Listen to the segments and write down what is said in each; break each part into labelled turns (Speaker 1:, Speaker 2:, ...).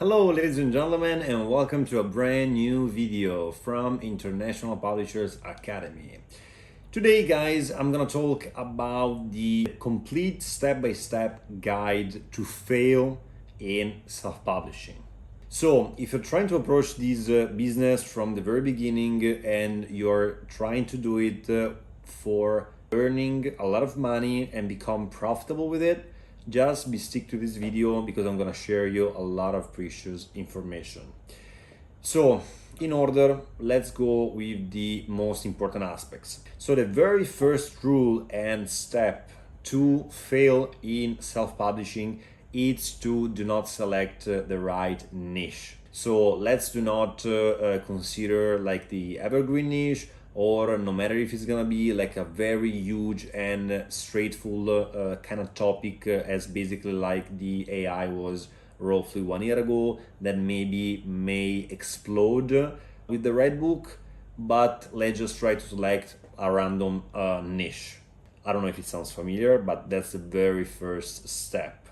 Speaker 1: Hello ladies and gentlemen, and welcome to a brand new video from International Publishers Academy. Today guys, I'm gonna talk about the complete step-by-step guide to fail in self-publishing. So if you're trying to approach this business from the very beginning and you're trying to do it for earning a lot of money and become profitable with it, just stick to this video because I'm gonna share you a lot of precious information. So in order, let's go with the most important aspects. So the very first rule and step to fail in self-publishing is to do not select the right niche. So let's do not consider like the evergreen niche, or no matter if it's gonna be like a very huge and straightforward kind of topic as basically like the AI was roughly 1 year ago, that maybe may explode with the right book, but let's just try to select a random niche. I don't know if it sounds familiar, but that's the very first step.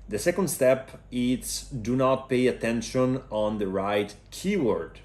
Speaker 1: The second step is do not pay attention on the right keyword.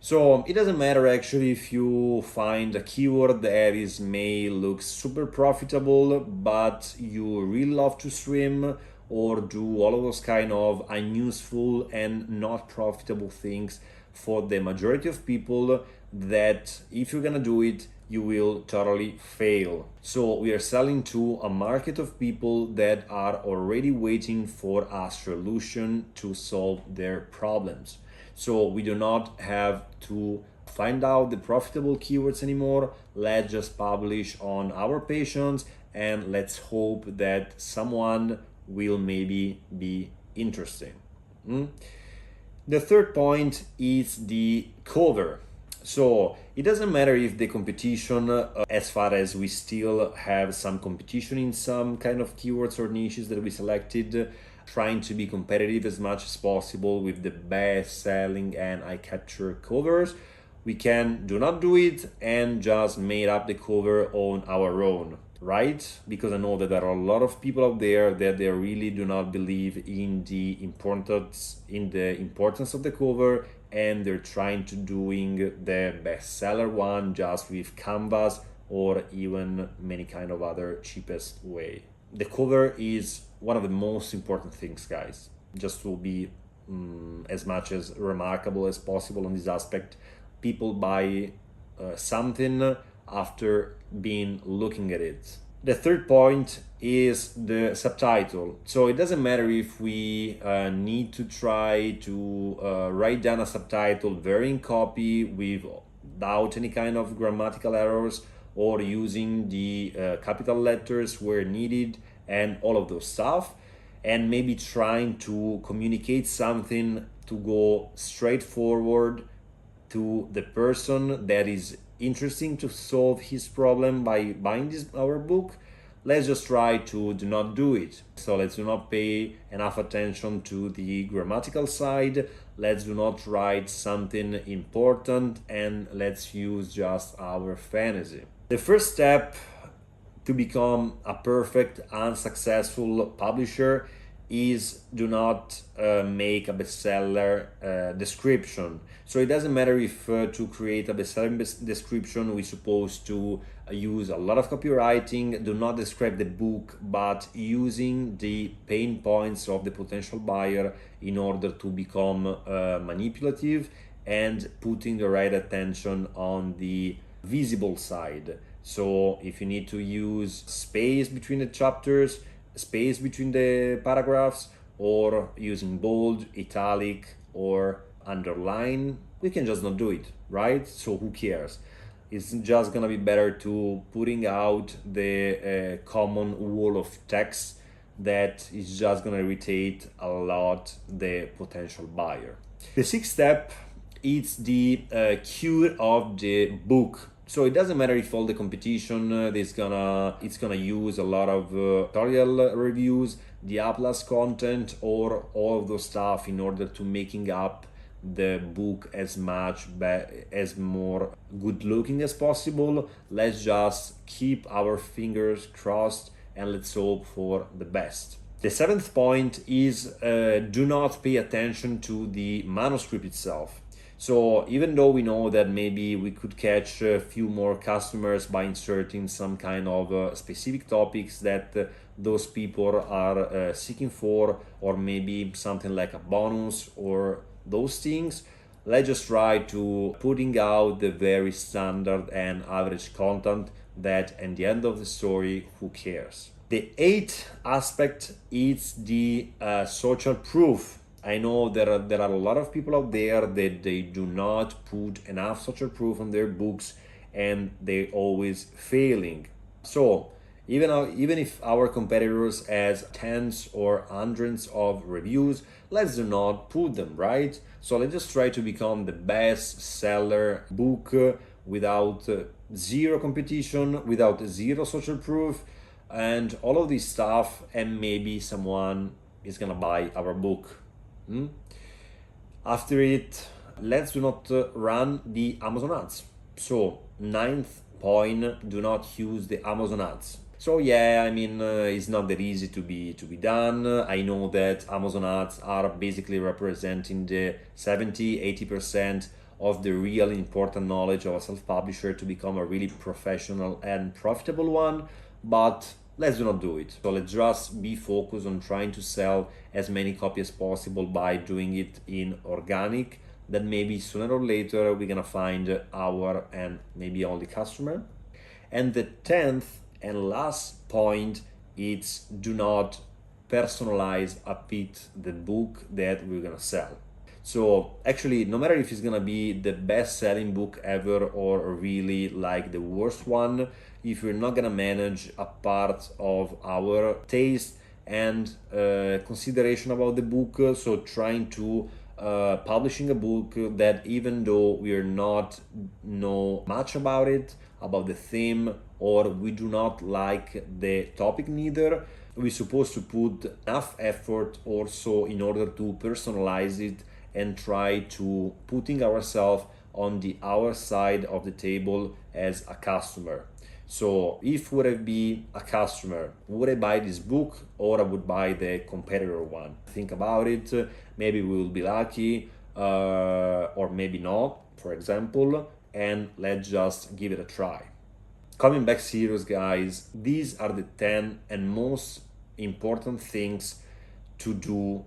Speaker 1: So it doesn't matter actually if you find a keyword that may look super profitable, but you really love to swim or do all of those kind of unuseful and not profitable things for the majority of people, that if you're gonna do it, you will totally fail. So we are selling to a market of people that are already waiting for a solution to solve their problems. So we do not have to find out the profitable keywords anymore. Let's just publish on our patients and let's hope that someone will maybe be interesting. The third point is the cover. So it doesn't matter if the competition, as far as we still have some competition in some kind of keywords or niches that we selected, trying to be competitive as much as possible with the best selling and eye capture covers. We can do not do it and just made up the cover on our own, right? Because I know that there are a lot of people out there that they really do not believe in the importance of the cover, and they're trying to doing the bestseller one just with canvas or even many kind of other cheapest way. The cover is one of the most important things, guys, just to be as much as remarkable as possible on this aspect. People buy something after being looking at it. The third point is the subtitle. So it doesn't matter if we need to try to write down a subtitle very in copy without any kind of grammatical errors, or using the capital letters where needed and all of those stuff, and maybe trying to communicate something to go straight forward to the person that is interesting to solve his problem by buying our book. Let's just try to do not do it. So let's do not pay enough attention to the grammatical side. Let's do not write something important, and let's use just our fantasy. The first step to become a perfect and successful publisher is do not make a bestseller description. So it doesn't matter if to create a bestseller description we're supposed to use a lot of copywriting. Do not describe the book, but using the pain points of the potential buyer in order to become manipulative and putting the right attention on the visible side. So if you need to use space between the chapters, space between the paragraphs, or using bold, italic, or underline, we can just not do it, right? So who cares? It's just gonna be better to putting out the common wall of text that is just gonna irritate a lot the potential buyer. The sixth step is the cure of the book. So it doesn't matter if all the competition it's gonna use a lot of tutorial reviews, the Atlas content, or all of those stuff in order to making up the book as more good looking as possible. Let's just keep our fingers crossed and let's hope for the best. The seventh point is do not pay attention to the manuscript itself. So even though we know that maybe we could catch a few more customers by inserting some kind of specific topics that those people are seeking for, or maybe something like a bonus or those things, let's just try to putting out the very standard and average content that at the end of the story, who cares? The eighth aspect is the social proof. I know there are a lot of people out there that they do not put enough social proof on their books and they always failing. So even if our competitors has tens or hundreds of reviews, let's do not put them, right? So let's just try to become the best seller book without zero competition, without zero social proof, and all of this stuff, and maybe someone is gonna buy our book. After it, let's do not run the Amazon ads. So ninth point, do not use the Amazon ads. So yeah, I mean, it's not that easy to be done. I know that Amazon ads are basically representing the 70-80% of the real important knowledge of a self-publisher to become a really professional and profitable one, but let's do not do it. So let's just be focused on trying to sell as many copies as possible by doing it in organic. Then maybe sooner or later we're gonna find our and maybe only customer. And the 10th and last point is do not personalize a bit the book that we're gonna sell. So actually, no matter if it's gonna be the best-selling book ever or really like the worst one, if we're not gonna manage a part of our taste and consideration about the book, so trying to publishing a book that even though we are not know much about it, about the theme, or we do not like the topic neither, we're supposed to put enough effort also in order to personalize it and try to putting ourselves on the our side of the table as a customer. So if would I be a customer, would I buy this book or I would buy the competitor one? Think about it. Maybe we will be lucky or maybe not, for example, and let's just give it a try. Coming back serious, guys, these are the 10 and most important things to do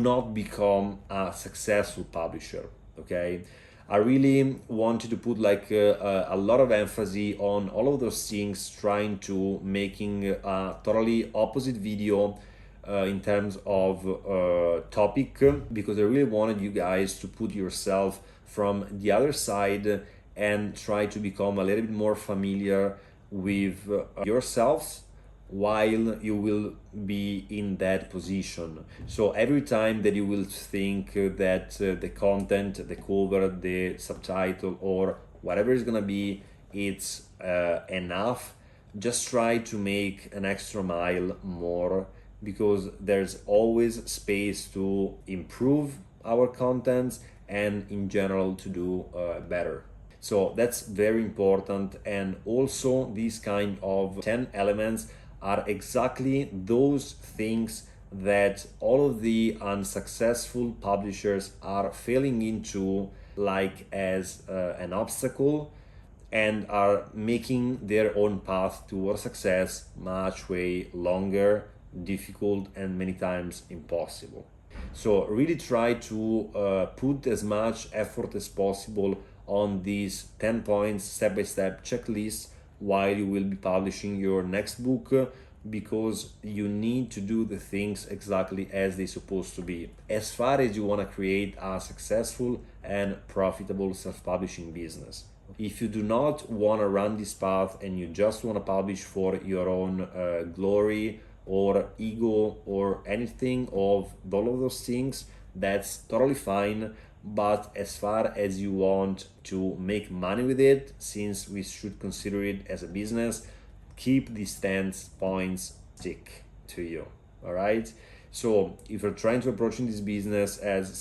Speaker 1: not become a successful publisher, okay? I really wanted to put like a lot of emphasis on all of those things, trying to making a totally opposite video in terms of topic, because I really wanted you guys to put yourself from the other side and try to become a little bit more familiar with yourselves while you will be in that position. So every time that you will think that the content, the cover, the subtitle, or whatever is gonna be, it's enough, just try to make an extra mile more, because there's always space to improve our contents and in general to do better. So that's very important. And also these kind of 10 elements are exactly those things that all of the unsuccessful publishers are failing into, like as an obstacle, and are making their own path towards success much way longer, difficult, and many times impossible. So really try to put as much effort as possible on these 10 points step-by-step checklist while you will be publishing your next book, because you need to do the things exactly as they're supposed to be, as far as you want to create a successful and profitable self-publishing business. If you do not want to run this path and you just want to publish for your own glory or ego or anything of all of those things, that's totally fine. But as far as you want to make money with it, since we should consider it as a business, keep these 10 points stick to you. All right. So if you're trying to approach this business as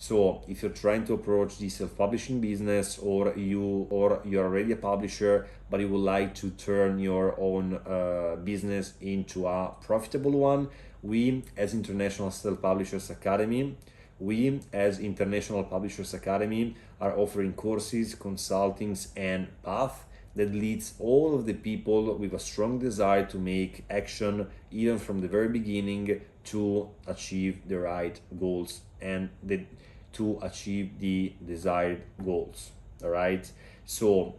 Speaker 1: So if you're trying to approach the self-publishing business, or you're already a publisher but you would like to turn your own business into a profitable one, we as International Self-Publishers Academy are offering courses, consultings, and path that leads all of the people with a strong desire to make action, even from the very beginning, to achieve the right goals and to achieve the desired goals. All right. So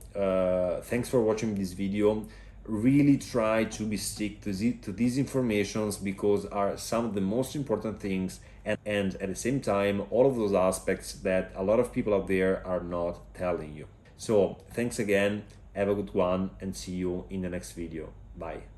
Speaker 1: thanks for watching this video. Really try to be stick to these informations, because are some of the most important things, and at the same time all of those aspects that a lot of people out there are not telling you. So thanks again, have a good one, and see you in the next video. Bye.